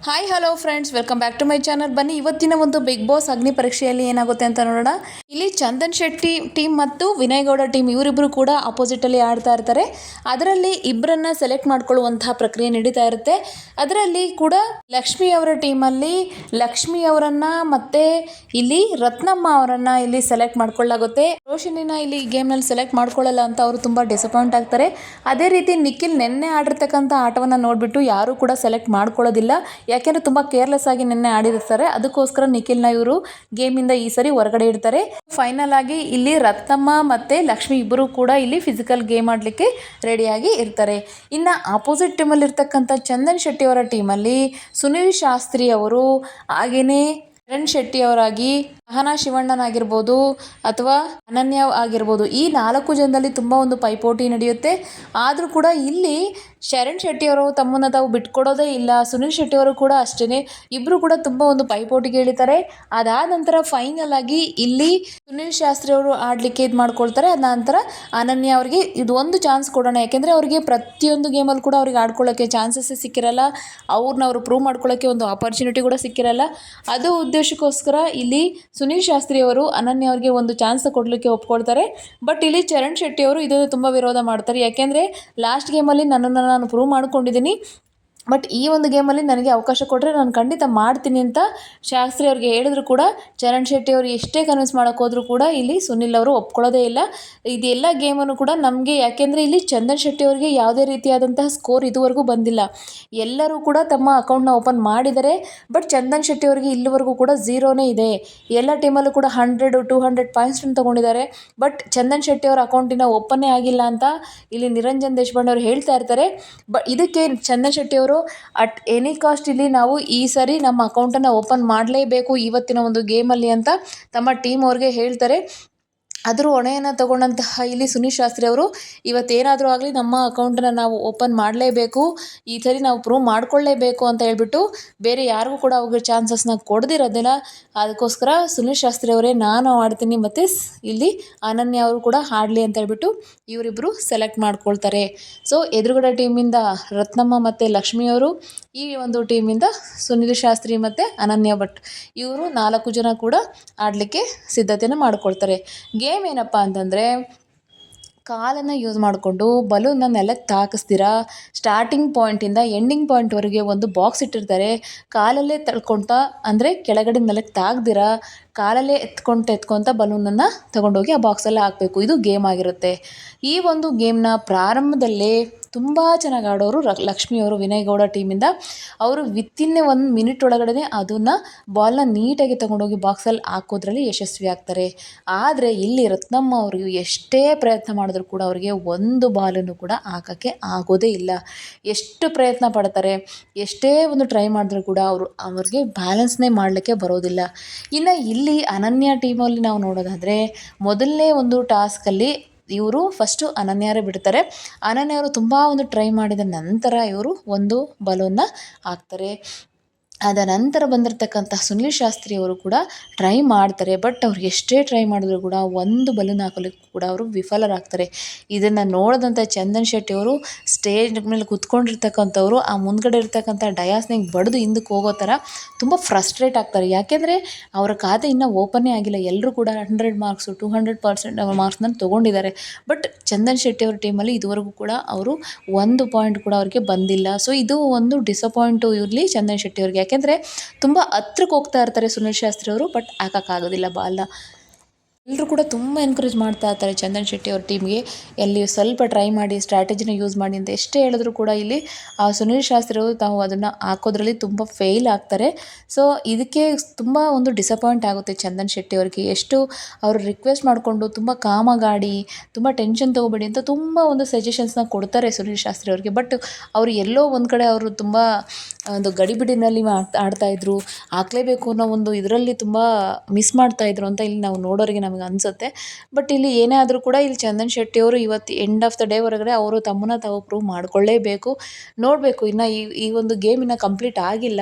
Hi hello friends, welcome back to my channel. ಬನ್ನಿ ಇವತ್ತಿನ ಒಂದು ಬಿಗ್ ಬಾಸ್ ಅಗ್ನಿ ಪರೀಕ್ಷೆಯಲ್ಲಿ ಏನಾಗುತ್ತೆ ಅಂತ ನೋಡೋಣ. ಇಲ್ಲಿ ಚಂದನ್ ಶೆಟ್ಟಿ ಟೀಮ್ ಮತ್ತು ವಿನಯ್ ಗೌಡ ಟೀಮ್ ಇವರಿಬ್ಬರು ಕೂಡ ಅಪೋಸಿಟಲ್ಲಿ ಆಡ್ತಾ ಇರ್ತಾರೆ. ಅದರಲ್ಲಿ ಇಬ್ಬರನ್ನ ಸೆಲೆಕ್ಟ್ ಮಾಡ್ಕೊಳ್ಳುವಂತಹ ಪ್ರಕ್ರಿಯೆ ನಡೀತಾ ಇರುತ್ತೆ. ಅದರಲ್ಲಿ ಕೂಡ ಲಕ್ಷ್ಮಿ ಅವರ ಟೀಮಲ್ಲಿ ಲಕ್ಷ್ಮಿ ಅವರನ್ನ ಮತ್ತೆ ಇಲ್ಲಿ ರತ್ನಮ್ಮ ಅವರನ್ನ ಇಲ್ಲಿ ಸೆಲೆಕ್ಟ್ ಮಾಡ್ಕೊಳ್ಳಾಗುತ್ತೆ. ರೋಶಿನಿನ ಇಲ್ಲಿ ಗೇಮ್ನಲ್ಲಿ ಸೆಲೆಕ್ಟ್ ಮಾಡ್ಕೊಳ್ಳಲ್ಲ ಅಂತ ಅವರು ತುಂಬ ಡಿಸಪಾಯಿಂಟ್ ಆಗ್ತಾರೆ. ಅದೇ ರೀತಿ ನಿಖಿಲ್ ನಿನ್ನೆ ಆಡಿರ್ತಕ್ಕಂಥ ಆಟವನ್ನು ನೋಡಿಬಿಟ್ಟು ಯಾರೂ ಕೂಡ ಸೆಲೆಕ್ಟ್ ಮಾಡ್ಕೊಳ್ಳೋದಿಲ್ಲ. ಯಾಕೆಂದರೆ ತುಂಬ ಕೇರ್ಲೆಸ್ ಆಗಿ ನಿನ್ನೆ ಆಡಿರ್ತಾರೆ. ಅದಕ್ಕೋಸ್ಕರ ನಿಖಿಲ್ನ ಇವರು ಗೇಮಿಂದ ಈ ಸರಿ ಹೊರಗಡೆ ಇಡ್ತಾರೆ. ಫೈನಲ್ ಆಗಿ ಇಲ್ಲಿ ರತ್ನಮ್ಮ ಮತ್ತು ಲಕ್ಷ್ಮಿ ಇಬ್ಬರು ಕೂಡ ಇಲ್ಲಿ ಫಿಸಿಕಲ್ ಗೇಮ್ ಆಡಲಿಕ್ಕೆ ರೆಡಿಯಾಗಿ ಇರ್ತಾರೆ. ಇನ್ನು ಆಪೋಸಿಟ್ ಟೀಮಲ್ಲಿ ಇರ್ತಕ್ಕಂಥ ಚಂದನ್ ಶೆಟ್ಟಿ ಅವರ ಟೀಮಲ್ಲಿ ಸುನಿಲ್ ಶಾಸ್ತ್ರಿ ಅವರು, ಹಾಗೆಯೇ ಶರಣ್ ಶೆಟ್ಟಿ ಅವರಾಗಿ, ಸಹನಾ ಶಿವಣ್ಣನಾಗಿರ್ಬೋದು ಅಥವಾ ಅನನ್ಯ ಆಗಿರ್ಬೋದು, ಈ 4 ಜನದಲ್ಲಿ ತುಂಬ ಒಂದು ಪೈಪೋಟಿ ನಡೆಯುತ್ತೆ. ಆದರೂ ಕೂಡ ಇಲ್ಲಿ ಶರಣ್ ಶೆಟ್ಟಿಯವರು ತಮ್ಮನ್ನು ತಾವು ಬಿಟ್ಕೊಡೋದೇ ಇಲ್ಲ. ಸುನಿಲ್ ಶೆಟ್ಟಿಯವರು ಕೂಡ ಅಷ್ಟೇ, ಇಬ್ಬರು ಕೂಡ ತುಂಬ ಒಂದು ಪೈಪೋಟಿಗೆ ಇಳಿತಾರೆ. ಅದಾದ ನಂತರ ಫೈನಲ್ ಆಗಿ ಇಲ್ಲಿ ಸುನಿಲ್ ಶಾಸ್ತ್ರಿ ಅವರು ಆಡಲಿಕ್ಕೆ ಇದು ಮಾಡ್ಕೊಳ್ತಾರೆ. ಅದ ನಂತರ ಅನನ್ಯ ಅವರಿಗೆ ಇದು ಒಂದು ಚಾನ್ಸ್ ಕೊಡೋಣ, ಯಾಕೆಂದರೆ ಅವರಿಗೆ ಪ್ರತಿಯೊಂದು ಗೇಮಲ್ಲಿ ಕೂಡ ಅವ್ರಿಗೆ ಆಡ್ಕೊಳ್ಳೋಕ್ಕೆ ಚಾನ್ಸಸ್ಸೇ ಸಿಕ್ಕಿರಲ್ಲ. ಅವ್ರನ್ನ ಅವರು ಪ್ರೂವ್ ಮಾಡ್ಕೊಳ್ಳೋಕ್ಕೆ ಒಂದು ಆಪರ್ಚುನಿಟಿ ಕೂಡ ಸಿಕ್ಕಿರಲ್ಲ. ಅದು ಉದ್ದೇಶಕ್ಕೋಸ್ಕರ ಇಲ್ಲಿ ಸುನಿಲ್ ಶಾಸ್ತ್ರಿ ಅವರು ಅನನ್ಯ ಅವರಿಗೆ ಒಂದು ಚಾನ್ಸ್ ಕೊಡಲಿಕ್ಕೆ ಒಪ್ಕೊಳ್ತಾರೆ. ಬಟ್ ಇಲ್ಲಿ ಚರಣ್ ಶೆಟ್ಟಿ ಅವರು ಇದನ್ನು ತುಂಬ ವಿರೋಧ ಮಾಡ್ತಾರೆ. ಯಾಕೆಂದರೆ ಲಾಸ್ಟ್ ಗೇಮಲ್ಲಿ ನನ್ನನ್ನು ನಾನು ಪ್ರೂವ್ ಮಾಡ್ಕೊಂಡಿದ್ದೀನಿ, ಬಟ್ ಈ ಒಂದು ಗೇಮಲ್ಲಿ ನನಗೆ ಅವಕಾಶ ಕೊಟ್ಟರೆ ನಾನು ಖಂಡಿತ ಮಾಡ್ತೀನಿ ಅಂತ ಶಾಸ್ತ್ರಿ ಅವ್ರಿಗೆ ಹೇಳಿದ್ರು ಕೂಡ ಚರಣ್ ಶೆಟ್ಟಿ ಅವರು ಎಷ್ಟೇ ಕನ್ವಿನ್ಸ್ ಮಾಡೋಕ್ಕೆ ಹೋದರೂ ಕೂಡ ಇಲ್ಲಿ ಸುನಿಲ್ ಅವರು ಒಪ್ಕೊಳ್ಳೋದೇ ಇಲ್ಲ. ಇದೆಲ್ಲ ಗೇಮನ್ನು ಕೂಡ ನಮಗೆ, ಯಾಕೆಂದರೆ ಇಲ್ಲಿ ಚಂದನ್ ಶೆಟ್ಟಿ ಅವರಿಗೆ ಯಾವುದೇ ರೀತಿಯಾದಂತಹ ಸ್ಕೋರ್ ಇದುವರೆಗೂ ಬಂದಿಲ್ಲ. ಎಲ್ಲರೂ ಕೂಡ ತಮ್ಮ ಅಕೌಂಟ್ನ ಓಪನ್ ಮಾಡಿದ್ದಾರೆ. ಬಟ್ ಚಂದನ್ ಶೆಟ್ಟಿ ಅವರಿಗೆ ಇಲ್ಲಿವರೆಗೂ ಕೂಡ ಝೀರೋನೇ ಇದೆ. ಎಲ್ಲ ಟೀಮಲ್ಲೂ ಕೂಡ 100-200 ಪಾಯಿಂಟ್ಸನ್ನು ತೊಗೊಂಡಿದ್ದಾರೆ. ಬಟ್ ಚಂದನ್ ಶೆಟ್ಟಿ ಅವರ ಅಕೌಂಟಿನ ಓಪನ್ನೇ ಆಗಿಲ್ಲ ಅಂತ ಇಲ್ಲಿ ನಿರಂಜನ್ ದೇಶಪಾಂಡೆ ಅವರು ಹೇಳ್ತಾ ಇರ್ತಾರೆ. ಇದಕ್ಕೆ ಚಂದನ್ ಶೆಟ್ಟಿ ಅವರು ಅಟ್ ಎನಿ ಕಾಸ್ಟ್ ಇಲ್ಲಿ ನಾವು ಈ ಸರಿ ನಮ್ಮ ಅಕೌಂಟನ್ನು ಓಪನ್ ಮಾಡಲೇಬೇಕು ಇವತ್ತಿನ ಒಂದು ಗೇಮಲ್ಲಿ ಅಂತ ತಮ್ಮ ಟೀಮ್ ಅವ್ರಿಗೆ ಹೇಳ್ತಾರೆ. ಅದರ ಹೊಣೆಯನ್ನು ತಗೊಂಡಂತಹ ಇಲ್ಲಿ ಸುನಿಲ್ ಶಾಸ್ತ್ರಿ ಅವರು ಇವತ್ತೇನಾದರೂ ಆಗಲಿ ನಮ್ಮ ಅಕೌಂಟನ್ನು ನಾವು ಓಪನ್ ಮಾಡಲೇಬೇಕು, ಈ ಸರಿ ನಾವು ಪ್ರೂವ್ ಮಾಡ್ಕೊಳ್ಳೇಬೇಕು ಅಂತ ಹೇಳ್ಬಿಟ್ಟು ಬೇರೆ ಯಾರಿಗೂ ಕೂಡ ಅವ್ರಿಗೆ ಚಾನ್ಸಸ್ನ ಕೊಡದಿರೋದಿಲ್ಲ. ಅದಕ್ಕೋಸ್ಕರ ಸುನಿಲ್ ಶಾಸ್ತ್ರಿ ಅವರೇ ನಾನು ಆಡ್ತೀನಿ ಮತ್ತು ಇಲ್ಲಿ ಅನನ್ಯ ಅವರು ಕೂಡ ಆಡಲಿ ಅಂತ ಹೇಳ್ಬಿಟ್ಟು ಇವರಿಬ್ಬರು ಸೆಲೆಕ್ಟ್ ಮಾಡ್ಕೊಳ್ತಾರೆ. ಸೊ ಎದುರುಗಡೆ ಟೀಮಿಂದ ರತ್ನಮ್ಮ ಮತ್ತು ಲಕ್ಷ್ಮಿಯವರು, ಈ ಒಂದು ಟೀಮಿಂದ ಸುನಿಲ್ ಶಾಸ್ತ್ರಿ ಮತ್ತು ಅನನ್ಯ ಭಟ್, ಇವರು 4 ಜನ ಕೂಡ ಆಡಲಿಕ್ಕೆ ಸಿದ್ಧತೆಯನ್ನು ಮಾಡ್ಕೊಳ್ತಾರೆ. ಗೇಮ್ ಏನಪ್ಪ ಅಂತಂದರೆ, ಕಾಲನ್ನು ಯೂಸ್ ಮಾಡಿಕೊಂಡು ಬಲೂನ್ನ ನೆಲಕ್ಕೆ ತಾಕಿಸ್ತೀರಾ, ಸ್ಟಾರ್ಟಿಂಗ್ ಪಾಯಿಂಟಿಂದ ಎಂಡಿಂಗ್ ಪಾಯಿಂಟ್ವರೆಗೆ ಒಂದು ಬಾಕ್ಸ್ ಇಟ್ಟಿರ್ತಾರೆ. ಕಾಲಲ್ಲೇ ತಳ್ಕೊತ, ಅಂದರೆ ಕೆಳಗಡೆ ನೆಲಕ್ಕೆ ತಾಗ್ದಿರ ಕಾಲಲ್ಲೇ ಎತ್ಕೊತ ಬಲೂನನ್ನು ತಗೊಂಡೋಗಿ ಆ ಬಾಕ್ಸಲ್ಲಿ ಹಾಕಬೇಕು. ಇದು ಗೇಮ್ ಆಗಿರುತ್ತೆ. ಈ ಒಂದು ಗೇಮ್ನ ಪ್ರಾರಂಭದಲ್ಲೇ ತುಂಬ ಚೆನ್ನಾಗಿ ಆಡೋರು ಲಕ್ಷ್ಮಿಯವರು ವಿನಯ್ ಗೌಡ ಟೀಮಿಂದ. ಅವರು ವಿತಿನ್ 1 ಮಿನಿಟ್ ಒಳಗಡೆ ಅದನ್ನು ಬಾಲ್ನ ನೀಟಾಗಿ ತಗೊಂಡೋಗಿ ಬಾಕ್ಸಲ್ಲಿ ಹಾಕೋದ್ರಲ್ಲಿ ಯಶಸ್ವಿ ಆಗ್ತಾರೆ. ಆದರೆ ಇಲ್ಲಿ ರತ್ನಮ್ಮ ಅವರು ಎಷ್ಟೇ ಪ್ರಯತ್ನ ಮಾಡಿದ್ರು ಕೂಡ ಅವರಿಗೆ ಒಂದು ಬಾಲನ್ನು ಕೂಡ ಹಾಕೋಕ್ಕೆ ಆಗೋದೇ ಇಲ್ಲ. ಎಷ್ಟು ಪ್ರಯತ್ನ ಪಡ್ತಾರೆ, ಎಷ್ಟೇ ಒಂದು ಟ್ರೈ ಮಾಡಿದ್ರು ಕೂಡ ಅವ್ರಿಗೆ ಬ್ಯಾಲೆನ್ಸ್ನೇ ಮಾಡಲಿಕ್ಕೆ ಬರೋದಿಲ್ಲ. ಇನ್ನು ಇಲ್ಲಿ ಅನನ್ಯ ಟೀಮಲ್ಲಿ ನಾವು ನೋಡೋದಾದರೆ, ಮೊದಲನೇ ಒಂದು ಟಾಸ್ಕಲ್ಲಿ ಇವರು ಫಸ್ಟು ಅನನ್ಯರೇ ಬಿಡ್ತಾರೆ. ಅನನ್ಯವರು ತುಂಬ ಒಂದು ಟ್ರೈ ಮಾಡಿದ ನಂತರ ಇವರು ಒಂದು ಬಲೂನ್ನ ಹಾಕ್ತಾರೆ. ಅದ ನಂತರ ಬಂದಿರತಕ್ಕಂಥ ಸುನಿಲ್ ಶಾಸ್ತ್ರಿ ಅವರು ಕೂಡ ಟ್ರೈ ಮಾಡ್ತಾರೆ. ಬಟ್ ಅವ್ರು ಎಷ್ಟೇ ಟ್ರೈ ಮಾಡಿದ್ರು ಕೂಡ ಒಂದು ಬಲೂನ್ ಹಾಕಲಿಕ್ಕೂ ಕೂಡ ಅವರು ವಿಫಲರಾಗ್ತಾರೆ. ಇದನ್ನು ನೋಡಿದಂಥ ಚಂದನ್ ಶೆಟ್ಟಿ ಅವರು ಸ್ಟೇಜ್ ಮೇಲೆ ಕೂತ್ಕೊಂಡಿರ್ತಕ್ಕಂಥವ್ರು ಆ ಮುಂದ್ಗಡೆ ಇರ್ತಕ್ಕಂಥ ಡಯಾಸ್ನಿಗೆ ಬಡಿದು ಹಿಂದಕ್ಕೆ ಹೋಗೋ ಥರ ತುಂಬ ಫ್ರಸ್ಟ್ರೇಟ್ ಆಗ್ತಾರೆ. ಯಾಕೆಂದರೆ ಅವರ ಖಾತೆ ಇನ್ನೂ ಓಪನ್ನೇ ಆಗಿಲ್ಲ. ಎಲ್ಲರೂ ಕೂಡ 100 ಮಾರ್ಕ್ಸು 200% ಮಾರ್ಕ್ಸ್ನ ತೊಗೊಂಡಿದ್ದಾರೆ. ಬಟ್ ಚಂದನ್ ಶೆಟ್ಟಿ ಅವ್ರ ಟೀಮಲ್ಲಿ ಇದುವರೆಗೂ ಕೂಡ ಅವರು 1 ಪಾಯಿಂಟ್ ಕೂಡ ಅವ್ರಿಗೆ ಬಂದಿಲ್ಲ. ಸೊ ಇದು ಒಂದು ಡಿಸಪಾಯಿಂಟು ಇರಲಿ ಚಂದನ್ ಶೆಟ್ಟಿ ಅವ್ರಿಗೆ. ಯಾಕೆಂದರೆ ತುಂಬ ಹತ್ರಕ್ಕೆ ಹೋಗ್ತಾ ಇರ್ತಾರೆ ಸುನಿಲ್ ಶಾಸ್ತ್ರಿ ಅವರು, ಬಟ್ ಹಾಕೋಕ್ಕಾಗೋದಿಲ್ಲ ಬಾಲ್ನ. ಎಲ್ಲರೂ ಕೂಡ ತುಂಬ ಎನ್ಕರೇಜ್ ಮಾಡ್ತಾ ಇರ್ತಾರೆ ಚಂದನ್ ಶೆಟ್ಟಿ ಅವ್ರ ಟೀಮ್ಗೆ, ಎಲ್ಲಿ ಸ್ವಲ್ಪ ಟ್ರೈ ಮಾಡಿ, ಸ್ಟ್ರಾಟಜಿನ ಯೂಸ್ ಮಾಡಿ ಅಂತ ಎಷ್ಟೇ ಹೇಳಿದ್ರು ಕೂಡ ಇಲ್ಲಿ ಆ ಸುನಿಲ್ ಶಾಸ್ತ್ರಿ ಅವರು ತಾವು ಅದನ್ನು ಹಾಕೋದ್ರಲ್ಲಿ ತುಂಬ ಫೇಲ್ ಆಗ್ತಾರೆ. ಸೊ ಇದಕ್ಕೆ ತುಂಬ ಒಂದು ಡಿಸಪಾಯಿಂಟ್ ಆಗುತ್ತೆ ಚಂದನ್ ಶೆಟ್ಟಿ ಅವ್ರಿಗೆ. ಎಷ್ಟು ಅವರು ರಿಕ್ವೆಸ್ಟ್ ಮಾಡಿಕೊಂಡು ತುಂಬ ಕಾಮಾಗಿ ತುಂಬ ಟೆನ್ಷನ್ ತೊಗೋಬೇಡಿ ಅಂತ ತುಂಬ ಒಂದು ಸಜೆಷನ್ಸ್ನ ಕೊಡ್ತಾರೆ ಸುನಿಲ್ ಶಾಸ್ತ್ರಿ ಅವ್ರಿಗೆ. ಬಟ್ ಅವರು ಎಲ್ಲೋ ಒಂದು ಕಡೆ ಅವರು ತುಂಬ ಒಂದು ಗಡಿಬಿಡಿನಲ್ಲಿ ಆಡ್ತಾಯಿದ್ರು, ಹಾಕಲೇಬೇಕು ಅನ್ನೋ ಒಂದು ಇದರಲ್ಲಿ ತುಂಬ ಮಿಸ್ ಮಾಡ್ತಾಯಿದ್ರು ಅಂತ ಇಲ್ಲಿ ನಾವು ನೋಡೋರಿಗೆ ನಮಗೆ ಅನಿಸುತ್ತೆ. ಬಟ್ ಇಲ್ಲಿ ಏನೇ ಆದರೂ ಕೂಡ ಇಲ್ಲಿ ಚಂದನ್ ಶೆಟ್ಟಿ ಅವರು ಇವತ್ತು ಎಂಡ್ ಆಫ್ ದ ಡೇ ಹೊರಗಡೆ ಅವರು ತಮ್ಮನ್ನು ತಾವು ಪ್ರೂವ್ ಮಾಡ್ಕೊಳ್ಳೇಬೇಕು. ನೋಡಬೇಕು, ಇನ್ನು ಈ ಒಂದು ಗೇಮ್ ಇನ್ನೂ ಕಂಪ್ಲೀಟ್ ಆಗಿಲ್ಲ.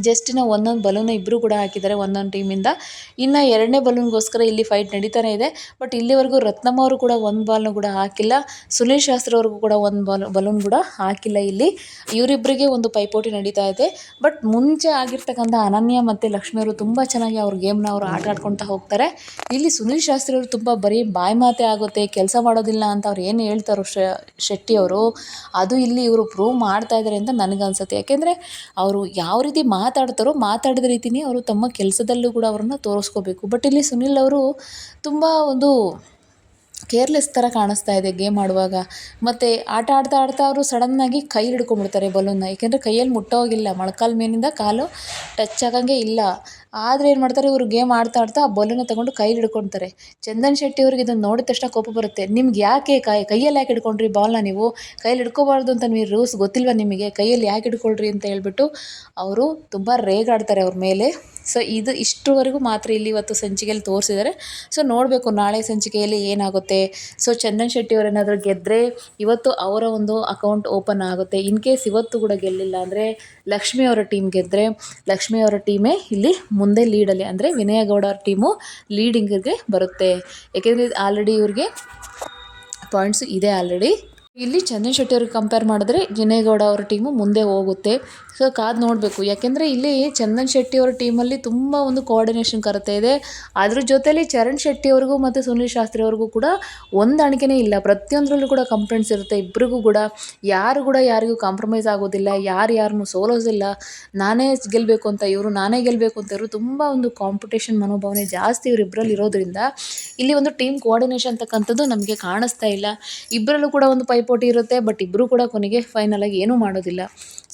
ಜಸ್ಟಿನ ಒಂದೊಂದು ಬಲೂನ್ ಇಬ್ಬರು ಕೂಡ ಹಾಕಿದ್ದಾರೆ ಒಂದೊಂದು ಟೀಮಿಂದ. ಇನ್ನು ಎರಡನೇ ಬಲೂನ್ಗೋಸ್ಕರ ಇಲ್ಲಿ ಫೈಟ್ ನಡೀತಾನೆ ಇದೆ. ಬಟ್ ಇಲ್ಲಿವರೆಗೂ ರತ್ನಮ್ಮ ಅವರು ಕೂಡ ಒಂದು ಬಾಲ್ನು ಕೂಡ ಹಾಕಿಲ್ಲ. ಸುನಿಲ್ ಶಾಸ್ತ್ರಿ ಅವ್ರಿಗೂ ಕೂಡ ಒಂದು ಬಲೂನ್ ಕೂಡ ಹಾಕಿಲ್ಲ. ಇಲ್ಲಿ ಇವರಿಬ್ಬರಿಗೆ ಒಂದು ಪೈಪೋಟಿ ನಡೀತಾ ಇದೆ. ಬಟ್ ಮುಂಚೆ ಆಗಿರ್ತಕ್ಕಂಥ ಅನನ್ಯ ಮತ್ತು ಲಕ್ಷ್ಮಿ ಅವರು ತುಂಬ ಚೆನ್ನಾಗಿ ಅವ್ರ ಗೇಮ್ನ ಅವರು ಆಟ ಆಡ್ಕೊಳ್ತಾ ಹೋಗ್ತಾರೆ. ಇಲ್ಲಿ ಸುನಿಲ್ ಶಾಸ್ತ್ರಿ ಅವರು ತುಂಬ ಬರೀ ಬಾಯಿ ಮಾತೇ ಆಗುತ್ತೆ, ಕೆಲಸ ಮಾಡೋದಿಲ್ಲ ಅಂತ ಅವ್ರು ಏನು ಹೇಳ್ತಾರೋ ಶೆಟ್ಟಿ ಅವರು, ಅದು ಇಲ್ಲಿ ಇವರು ಪ್ರೂವ್ ಮಾಡ್ತಾ ಇದ್ದಾರೆ ಅಂತ ನನಗನ್ಸುತ್ತೆ. ಯಾಕೆಂದರೆ ಅವರು ಯಾವ ರೀತಿ ಮಾತಾಡ್ತಾರೋ ಮಾತಾಡಿದ ರೀತಿಯೇ ಅವರು ತಮ್ಮ ಕೆಲಸದಲ್ಲೂ ಕೂಡ ಅವರನ್ನು ತೋರಿಸ್ಕೋಬೇಕು. ಬಟ್ ಇಲ್ಲಿ ಸುನಿಲ್ ಅವರು ತುಂಬ ಒಂದು ಕೇರ್ಲೆಸ್ ಥರ ಕಾಣಿಸ್ತಾ ಇದೆ ಗೇಮ್ ಆಡುವಾಗ. ಮತ್ತು ಆಟ ಆಡ್ತಾ ಅವರು ಸಡನ್ನಾಗಿ ಕೈ ಹಿಡ್ಕೊಂಡ್ಬಿಡ್ತಾರೆ ಬಲೂನ್ನ. ಏಕೆಂದರೆ ಕೈಯಲ್ಲಿ ಮುಟ್ಟೋಗಿಲ್ಲ, ಮೊಳಕಾಲು ಮೇಲಿಂದ ಕಾಲು ಟಚ್ ಆಗಂಗೆ ಇಲ್ಲ. ಆದರೆ ಏನು ಮಾಡ್ತಾರೆ, ಇವರು ಗೇಮ್ ಆಡ್ತಾ ಆ ಬಲೂನ್ನ ತೊಗೊಂಡು ಕೈಲಿ ಹಿಡ್ಕೊಳ್ತಾರೆ. ಚಂದನ್ ಶೆಟ್ಟಿ ಅವ್ರಿಗೆ ಇದನ್ನು ನೋಡಿದ ತಕ್ಷಣ ಕೋಪ ಬರುತ್ತೆ. ನಿಮ್ಗೆ ಯಾಕೆ ಕೈಯಲ್ಲಿ ಯಾಕೆ ಹಿಡ್ಕೊಂಡ್ರಿ ಬಾಲ್ನ, ನೀವು ಕೈಯಲ್ಲಿ ಹಿಡ್ಕೋಬಾರ್ದು ಅಂತ ನೀವು ರೂಲ್ಸ್ ಗೊತ್ತಿಲ್ವ ನಿಮಗೆ, ಕೈಯಲ್ಲಿ ಯಾಕೆ ಹಿಡ್ಕೊಳ್ರಿ ಅಂತ ಹೇಳ್ಬಿಟ್ಟು ಅವರು ತುಂಬ ರೇಗಾಡ್ತಾರೆ ಅವ್ರ ಮೇಲೆ. ಸೊ ಇದು ಇಷ್ಟರವರೆಗೂ ಮಾತ್ರ ಇಲ್ಲಿ ಇವತ್ತು ಸಂಚಿಕೆಯಲ್ಲಿ ತೋರಿಸಿದ್ದಾರೆ. ಸೊ ನೋಡಬೇಕು ನಾಳೆ ಸಂಚಿಕೆಯಲ್ಲಿ ಏನಾಗುತ್ತೆ. ಸೊ ಚಂದನ್ ಶೆಟ್ಟಿ ಅವರೇನಾದರೂ ಗೆದ್ದರೆ ಇವತ್ತು ಅವರ ಒಂದು ಅಕೌಂಟ್ ಓಪನ್ ಆಗುತ್ತೆ. ಇನ್ ಕೇಸ್ ಇವತ್ತು ಕೂಡ ಗೆಲ್ಲಿಲ್ಲ ಅಂದರೆ ಲಕ್ಷ್ಮಿ ಅವರ ಟೀಮ್ ಗೆದ್ದರೆ ಲಕ್ಷ್ಮಿ ಅವರ ಟೀಮೇ ಇಲ್ಲಿ ಮುಂದೆ ಲೀಡಲ್ಲಿ, ಅಂದರೆ ವಿನಯ ಗೌಡ ಅವ್ರ ಟೀಮು ಲೀಡಿಂಗಿಗೆ ಬರುತ್ತೆ. ಏಕೆಂದರೆ ಆಲ್ರೆಡಿ ಇವ್ರಿಗೆ ಪಾಯಿಂಟ್ಸು ಇದೆ ಆಲ್ರೆಡಿ. ಇಲ್ಲಿ ಚಂದನ್ ಶೆಟ್ಟಿ ಅವ್ರಿಗೆ ಕಂಪೇರ್ ಮಾಡಿದ್ರೆ ವಿನಯ್ ಗೌಡ ಅವರ ಟೀಮು ಮುಂದೆ ಹೋಗುತ್ತೆ. ಸೊ ಕಾದು ನೋಡಬೇಕು. ಯಾಕೆಂದರೆ ಇಲ್ಲಿ ಚಂದನ್ ಶೆಟ್ಟಿ ಅವರ ಟೀಮಲ್ಲಿ ತುಂಬ ಒಂದು ಕೋಆರ್ಡಿನೇಷನ್ ಕೊರತೆ ಇದೆ. ಅದ್ರ ಜೊತೆಯಲ್ಲಿ ಚರಣ್ ಶೆಟ್ಟಿ ಅವ್ರಿಗೂ ಮತ್ತು ಸುನಿಲ್ ಶಾಸ್ತ್ರಿ ಅವ್ರಿಗೂ ಕೂಡ ಹೊಂದಾಣಿಕೆನೇ ಇಲ್ಲ. ಪ್ರತಿಯೊಂದರಲ್ಲೂ ಕೂಡ ಕಂಪ್ಲೇಂಟ್ಸ್ ಇರುತ್ತೆ ಇಬ್ಬರಿಗೂ ಕೂಡ. ಯಾರು ಕೂಡ ಯಾರಿಗೂ ಕಾಂಪ್ರಮೈಸ್ ಆಗೋದಿಲ್ಲ, ಯಾರನ್ನೂ ಸೋಲೋದಿಲ್ಲ. ನಾನೇ ಗೆಲ್ಲಬೇಕು ಅಂತ ಇವರು, ನಾನೇ ಗೆಲ್ಲಬೇಕು ಅಂತ ಇವರು, ತುಂಬ ಒಂದು ಕಾಂಪಿಟೇಷನ್ ಮನೋಭಾವನೆ ಜಾಸ್ತಿ ಇವರಿಬ್ಬರಲ್ಲಿ ಇರೋದ್ರಿಂದ ಇಲ್ಲಿ ಒಂದು ಟೀಮ್ ಕೋಆರ್ಡಿನೇಷನ್ ಅಂತಕ್ಕಂಥದ್ದು ನಮಗೆ ಕಾಣಿಸ್ತಾ ಇಲ್ಲ. ಇಬ್ಬರಲ್ಲೂ ಕೂಡ ಒಂದು ಪೈಪೋಟಿ ಇರುತ್ತೆ. ಬಟ್ ಇಬ್ಬರು ಕೂಡ ಕೊನೆಗೆ ಫೈನಲಾಗಿ ಏನೂ ಮಾಡೋದಿಲ್ಲ.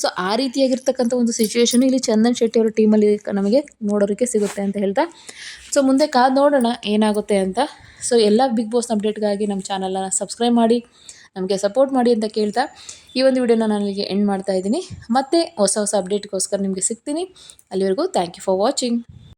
ಸೊ ಆ ರೀತಿಯಾಗಿರ್ತಕ್ಕಂಥ ಒಂದು ಸಿಚುವೇಶನ್ ಇಲ್ಲಿ ಚಂದನ್ ಶೆಟ್ಟಿ ಅವರ ಟೀಮಲ್ಲಿ ನಮಗೆ ನೋಡೋದಕ್ಕೆ ಸಿಗುತ್ತೆ ಅಂತ ಹೇಳ್ತಾ, ಸೊ ಮುಂದೆ ಕಾದು ನೋಡೋಣ ಏನಾಗುತ್ತೆ ಅಂತ. ಸೊ ಎಲ್ಲ ಬಿಗ್ ಬಾಸ್ ಅಪ್ಡೇಟ್ಗಾಗಿ ನಮ್ಮ ಚಾನಲ್ನ ಸಬ್ಸ್ಕ್ರೈಬ್ ಮಾಡಿ ನಮಗೆ ಸಪೋರ್ಟ್ ಮಾಡಿ ಅಂತ ಕೇಳ್ತಾ ಈ ಒಂದು ವಿಡಿಯೋನ ನಾನು ಇಲ್ಲಿಗೆ ಎಂಡ್ ಮಾಡ್ತಾ ಇದ್ದೀನಿ. ಮತ್ತೆ ಹೊಸ ಅಪ್ಡೇಟ್ಗೋಸ್ಕರ ನಿಮಗೆ ಸಿಗ್ತೀನಿ. ಅಲ್ಲಿವರೆಗೂ ಥ್ಯಾಂಕ್ ಯು ಫಾರ್ ವಾಚಿಂಗ್.